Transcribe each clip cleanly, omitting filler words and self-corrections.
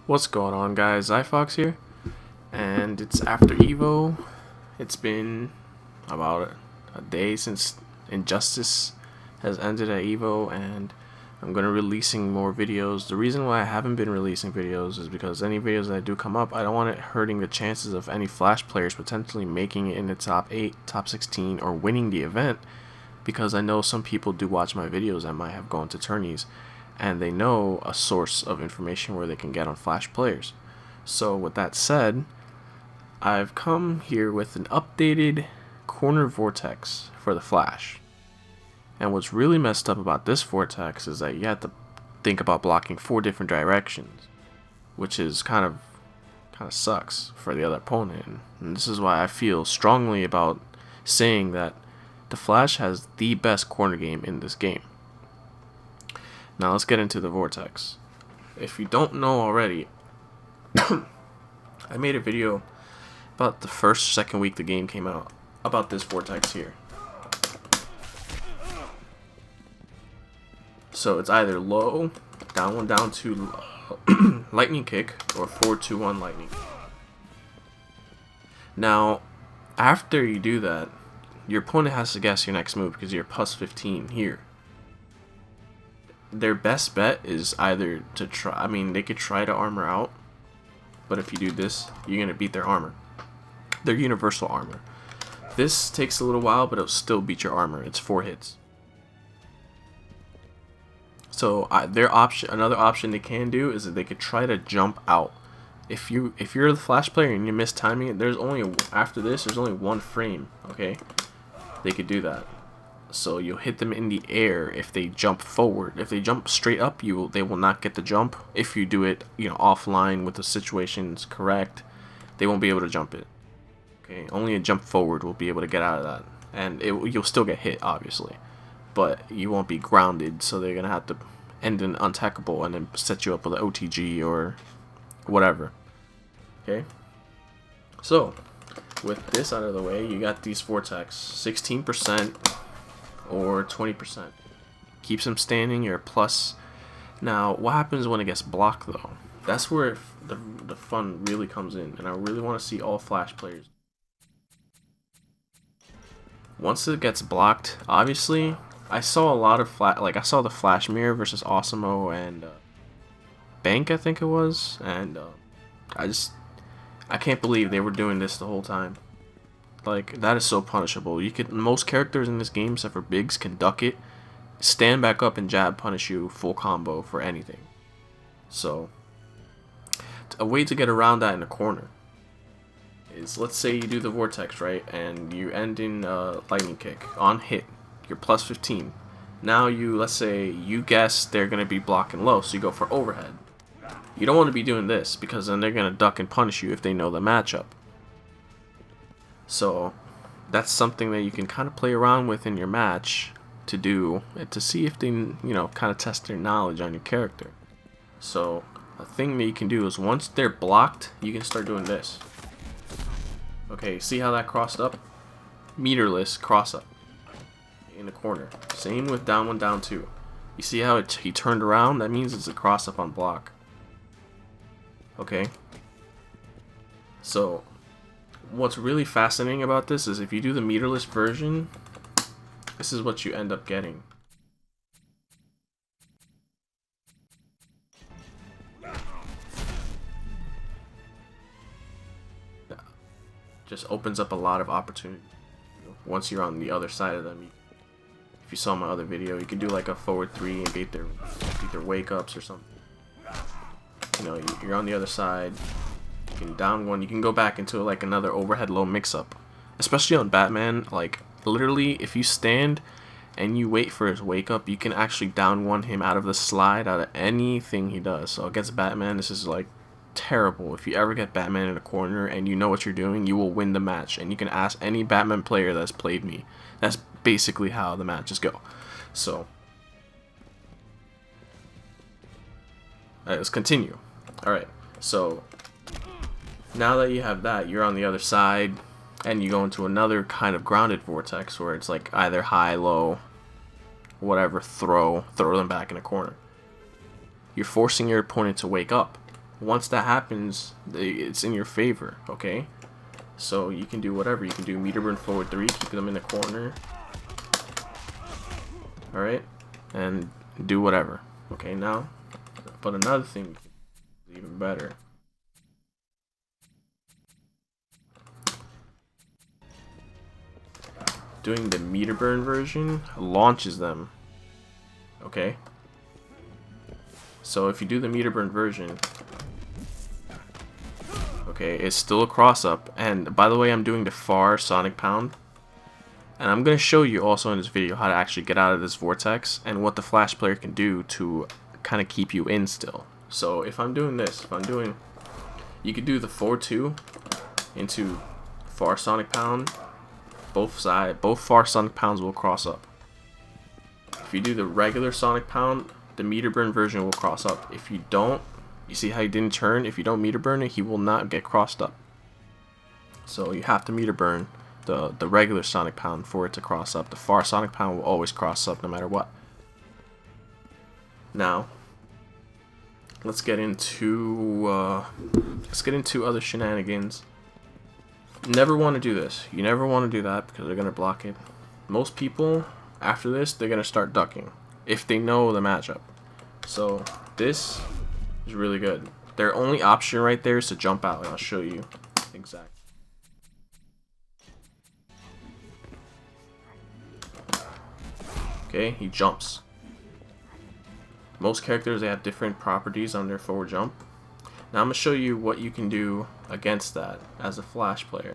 What's going on, guys? Zyphox here, and it's after Evo. It's been about a day since Injustice has ended at Evo, and I'm going to be releasing more videos. The reason why I haven't been releasing videos is because any videos that do come up, I don't want it hurting the chances of any Flash players potentially making it in the top 8, top 16, or winning the event, because I know some people do watch my videos that might have gone to tourneys, and they know a source of information where they can get on Flash players. So with that said, I've come here with an updated corner Vortex for the Flash. And what's really messed up about this Vortex is that you have to think about blocking 4 different directions, which is kind of sucks for the other opponent. And this is why I feel strongly about saying that the Flash has the best corner game in this game. Now let's get into the Vortex. If you don't know already, I made a video about the second week the game came out about this Vortex here. So it's either low, down 1, down 2, lightning kick, or 4-2-1 lightning. Now, after you do that, your opponent has to guess your next move because you're plus 15 here. Their best bet is either to try, they could try to armor out, but if you do this, you're going to beat their armor. Their universal armor. This takes a little while, but it'll still beat your armor. It's 4 hits. So another option they can do is that they could try to jump out. If you're the Flash player and you miss timing it, there's only one frame, okay? They could do that. So you'll hit them in the air if they jump forward. If they jump straight up, they will not get the jump. If you do it, offline with the situations correct, they won't be able to jump it. Okay, only a jump forward will be able to get out of that, and you'll still get hit, obviously, but you won't be grounded. So they're gonna have to end an untackable and then set you up with an OTG or whatever. Okay, so with this out of the way, you got these Vortex 16%. Or 20%. Keeps them standing, you're plus. Now, what happens when it gets blocked, though? That's where the fun really comes in, and I really want to see all Flash players. Once it gets blocked, obviously, I saw a lot of I saw the Flash Mirror versus Osimo and Bank, I think it was, and I can't believe they were doing this the whole time. Like, that is so punishable. Most characters in this game, except for Biggs, can duck it, stand back up, and jab punish you full combo for anything. So, a way to get around that in the corner is, let's say you do the Vortex, right, and you end in lightning kick on hit. You're plus 15. Now let's say you guess they're gonna be blocking low, so you go for overhead. You don't want to be doing this because then they're gonna duck and punish you if they know the matchup. So that's something that you can kind of play around with in your match to see if they, kind of test their knowledge on your character. So a thing that you can do is once they're blocked, you can start doing this. Okay, see how that crossed up? Meterless cross up in the corner. Same with down 1, down 2. You see how he turned around? That means it's a cross up on block. Okay. So what's really fascinating about this is if you do the meterless version, this is what you end up getting. Just opens up a lot of opportunity. Once you're on the other side of them, if you saw my other video, you can do like a forward 3 and beat their wake ups or something. You're on the other side. You can down 1, you can go back into like another overhead low mix-up. Especially on Batman, like literally if you stand and you wait for his wake up, you can actually down 1 him out of the slide, out of anything he does. So against Batman, this is like terrible. If you ever get Batman in a corner and you know what you're doing, you will win the match. And you can ask any Batman player that's played me. That's basically how the matches go. So let's continue. Alright, so now that you have that, you're on the other side, and you go into another kind of grounded Vortex where it's like either high, low, whatever, throw them back in a corner. You're forcing your opponent to wake up. once that happens, it's in your favor, okay? So you can do whatever. You can do meter burn forward 3, keep them in the corner. Alright? And do whatever. Okay, now. But another thing is even better. Doing the meter burn version launches them. Okay? So if you do the meter burn version, okay, it's still a cross up. And by the way, I'm doing the far sonic pound. And I'm going to show you also in this video how to actually get out of this vortex and what the flash player can do to kind of keep you in still. So if I'm doing this, you could do the 4-2 into far sonic pound. Both far sonic pounds will cross up. If you do the regular sonic pound, the meter burn version will cross up. If you don't, you see how he didn't turn? If you don't meter burn it, he will not get crossed up. So you have to meter burn the regular sonic pound for it to cross up. The far sonic pound will always cross up no matter what. Now, let's get into other shenanigans. Never want to do this. You never want to do that because they're gonna block it. Most people after this, they're gonna start ducking if they know the matchup. So this is really good. Their only option right there is to jump out, and I'll show you exactly. Okay, he jumps. Most characters, they have different properties on their forward jump. Now I'm going to show you what you can do against that as a flash player.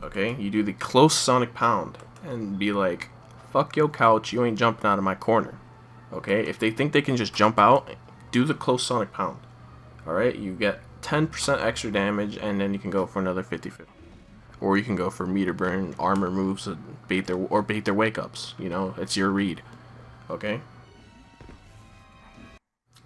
Okay, you do the close sonic pound and be like, fuck your couch, you ain't jumping out of my corner. Okay, if they think they can just jump out, do the close sonic pound. Alright, you get 10% extra damage, and then you can go for another 50-50. Or you can go for meter burn, armor moves, bait their wake ups. You know, it's your read. Okay?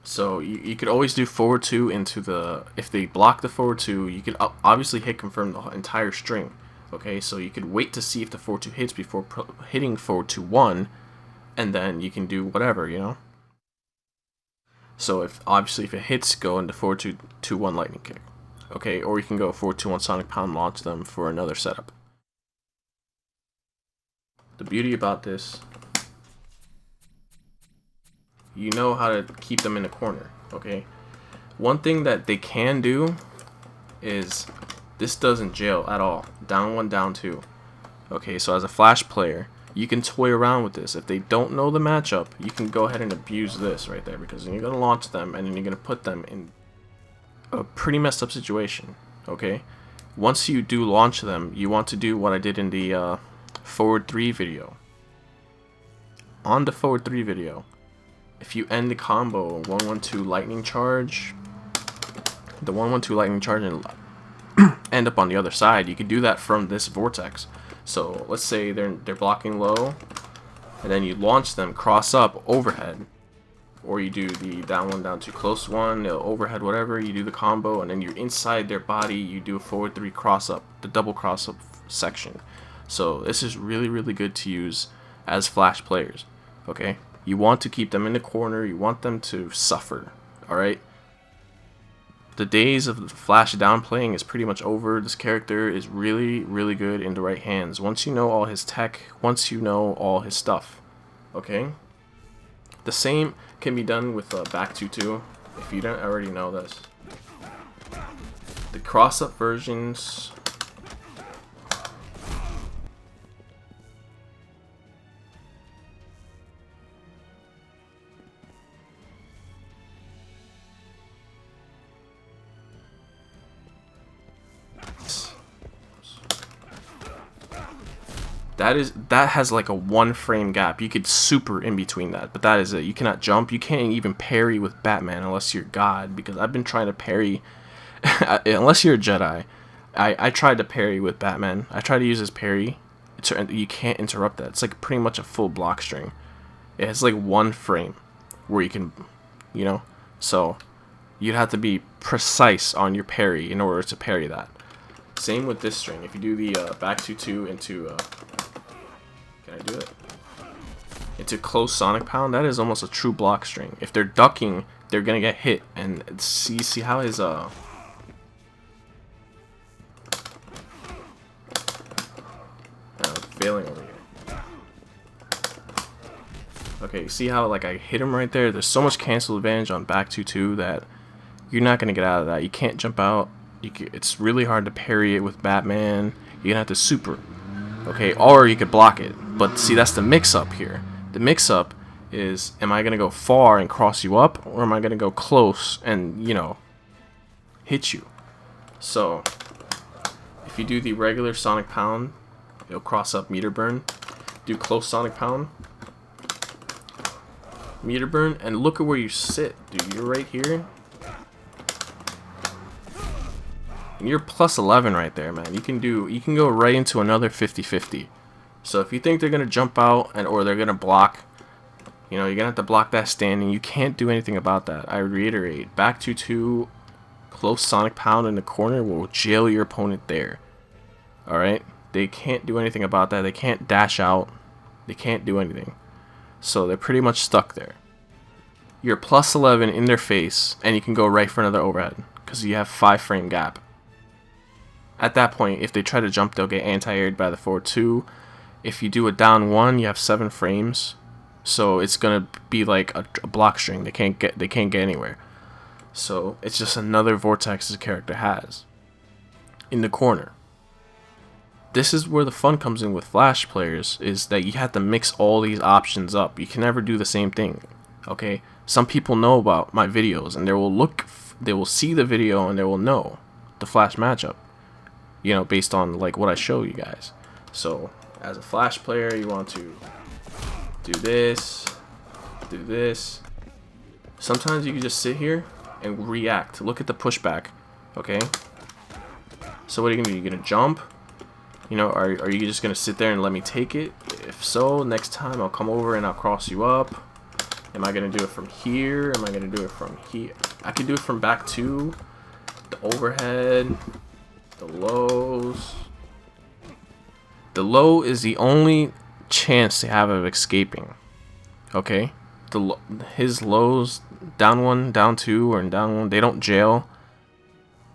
So you could always do forward 2 into the, if they block the forward 2, you could obviously hit confirm the entire string. Okay, so you could wait to see if the forward 2 hits before hitting forward 2-1, and then you can do whatever, you know? So if it hits, go into forward 2-1 lightning kick. Okay, or you can go forward 2-1 sonic pound, launch them for another setup. The beauty about this, you know how to keep them in the corner. Okay, one thing that they can do is this doesn't jail at all. Down 1, down 2. Okay, so as a flash player, you can toy around with this. If they don't know the matchup, you can go ahead and abuse this right there, because then you're going to launch them and then you're going to put them in a pretty messed up situation. Okay, once you do launch them, you want to do what I did in the forward 3 video. On the forward 3 video, if you end the combo 1-1-2 lightning charge, the 1-1-2 lightning charge, and end up on the other side, you can do that from this vortex. So let's say they're blocking low, and then you launch them cross up overhead. Or you do the down 1, down 2, close 1, overhead, whatever. You do the combo, and then you're inside their body. You do a forward 3 cross up, the double cross up section. So this is really, really good to use as flash players. Okay, you want to keep them in the corner. You want them to suffer. All right. The days of flash down playing is pretty much over. This character is really, really good in the right hands. Once you know all his tech, once you know all his stuff. Okay. The same can be done with back 2-2, if you don't already know this. The cross-up versions, that has like a 1 frame gap. You could super in between that, but that is it. You cannot jump. You can't even parry with Batman unless you're God, because I've been trying to parry unless you're a Jedi. I tried to parry with Batman. I tried to use his parry. You can't interrupt that. It's like pretty much a full block string. It has like 1 frame where you can, you know, so you'd have to be precise on your parry in order to parry that. Same with this string. If you do the back 2-2 into can I do it? into close Sonic Pound, that is almost a true block string. If they're ducking, they're gonna get hit. And see how his failing over here. Okay, see how like I hit him right there? There's so much cancel advantage on back 2-2 that you're not gonna get out of that. You can't jump out. It's really hard to parry it with Batman. You're gonna have to super. Okay, or you could block it. But see, that's the mix-up here. The mix-up is, am I gonna go far and cross you up, or am I gonna go close and, you know, hit you? So if you do the regular Sonic Pound, it'll cross up meter burn. Do close Sonic Pound, meter burn, and look at where you sit, dude. You're right here. And you're plus 11 right there, man. You can go right into another 50-50. So if you think they're gonna jump out or they're gonna block, you know, you're gonna have to block that standing. You can't do anything about that. I reiterate, back 2-2, close Sonic Pound in the corner will jail your opponent there. All right, they can't do anything about that. They can't dash out. They can't do anything. So they're pretty much stuck there. You're plus 11 in their face, and you can go right for another overhead because you have 5-frame gap. At that point, if they try to jump, they'll get anti-aired by the 4-2. If you do a down 1, you have 7 frames, so it's gonna be like a block string. They can't get anywhere. So it's just another Vortex the character has in the corner. This is where the fun comes in with Flash players, is that you have to mix all these options up. You can never do the same thing. Okay, some people know about my videos, and they will see the video and they will know the Flash matchup, you know, based on like what I show you guys. So as a Flash player, you want to do this, do this. Sometimes you can just sit here and react. Look at the pushback. Okay, so what are you gonna do? You're gonna jump? You know, are you just gonna sit there and let me take it? If so, next time I'll come over and I'll cross you up. Am I gonna do it from here? Am I gonna do it from here? I can do it from back 2, the overhead, the lows. The low is the only chance they have of escaping. Okay, his lows, down 1, down 2, or down 1, they don't jail,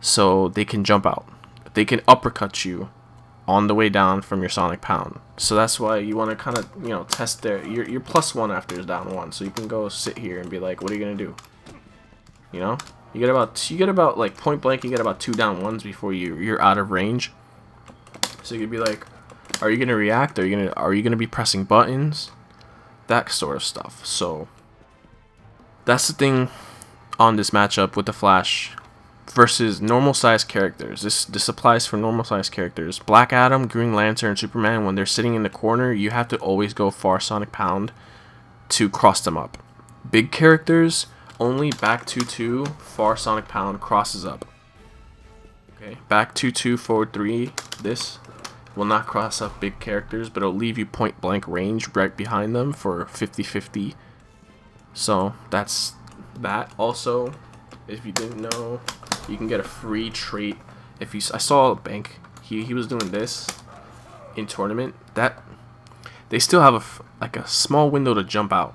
so they can jump out. They can uppercut you on the way down from your Sonic Pound. So that's why you want to kind of, you know, test their. You're plus 1 after his down 1, so you can go sit here and be like, what are you gonna do? You know, you get about like point blank, you get about 2 down 1s before you're out of range. So you could be like, are you gonna react? Are you gonna be pressing buttons? That sort of stuff. So that's the thing on this matchup with the Flash versus normal sized characters. This applies for normal sized characters. Black Adam, Green Lantern, and Superman, when they're sitting in the corner, you have to always go far Sonic Pound to cross them up. Big characters, only back 2-2, far Sonic Pound crosses up. Okay, back 2-2, forward 3, this will not cross up big characters, but it'll leave you point blank range right behind them for 50-50. So that's that. Also, if you didn't know, you can get a free trait. I saw a bank, he was doing this in tournament. That they still have like a small window to jump out.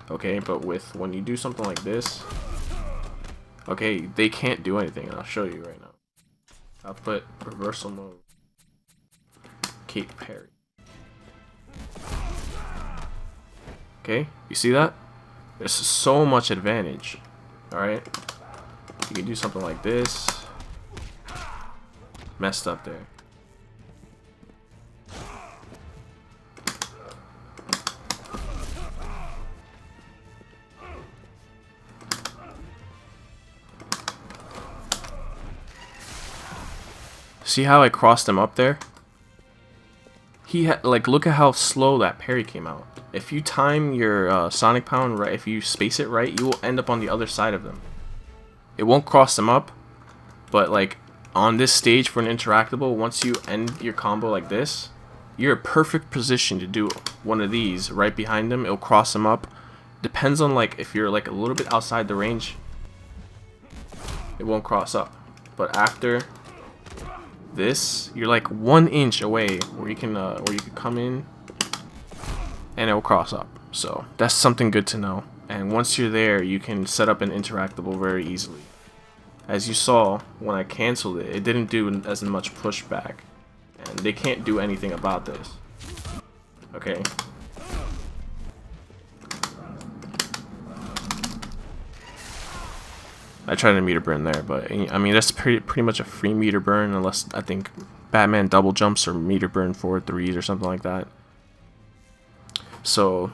Okay, but when you do something like this, okay, they can't do anything, and I'll show you right now. I'll put reversal mode. Kate Perry. Okay, you see that? There's so much advantage. Alright, you can do something like this. Messed up there. See how I crossed him up there? He had, like, look at how slow that parry came out. If you time your Sonic Pound right, if you space it right, you will end up on the other side of them. It won't cross them up, but like on this stage for an interactable, once you end your combo like this, you're in a perfect position to do one of these right behind them. It'll cross them up. Depends on like if you're like a little bit outside the range, it won't cross up. But after this, you're like 1 inch away where you can come in and it will cross up. So that's something good to know. And once you're there, you can set up an interactable very easily. As you saw, when I canceled it, it didn't do as much pushback. And they can't do anything about this. Okay. I tried to meter burn there, but I mean that's pretty much a free meter burn, unless I think Batman double jumps or meter burn 4-3s or something like that. So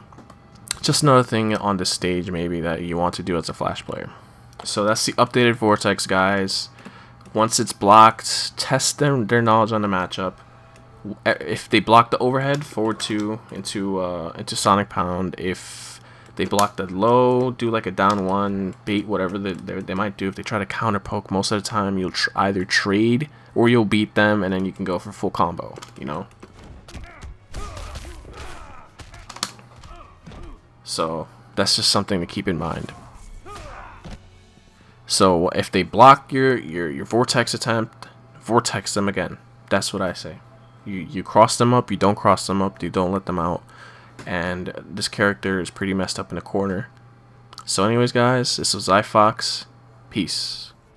just another thing on this stage maybe that you want to do as a Flash player. So that's the updated Vortex, guys. Once it's blocked, test their knowledge on the matchup. If they block the overhead, forward 2 into Sonic Pound. If they block the low, do like a down 1, bait whatever they might do. If they try to counter poke, most of the time you'll either trade or you'll beat them, and then you can go for full combo, you know. So that's just something to keep in mind. So if they block your Vortex attempt, Vortex them again. That's what I say. You cross them up, you don't cross them up, you don't let them out. And this character is pretty messed up in the corner. So anyways, guys, this was Zyphox. Peace.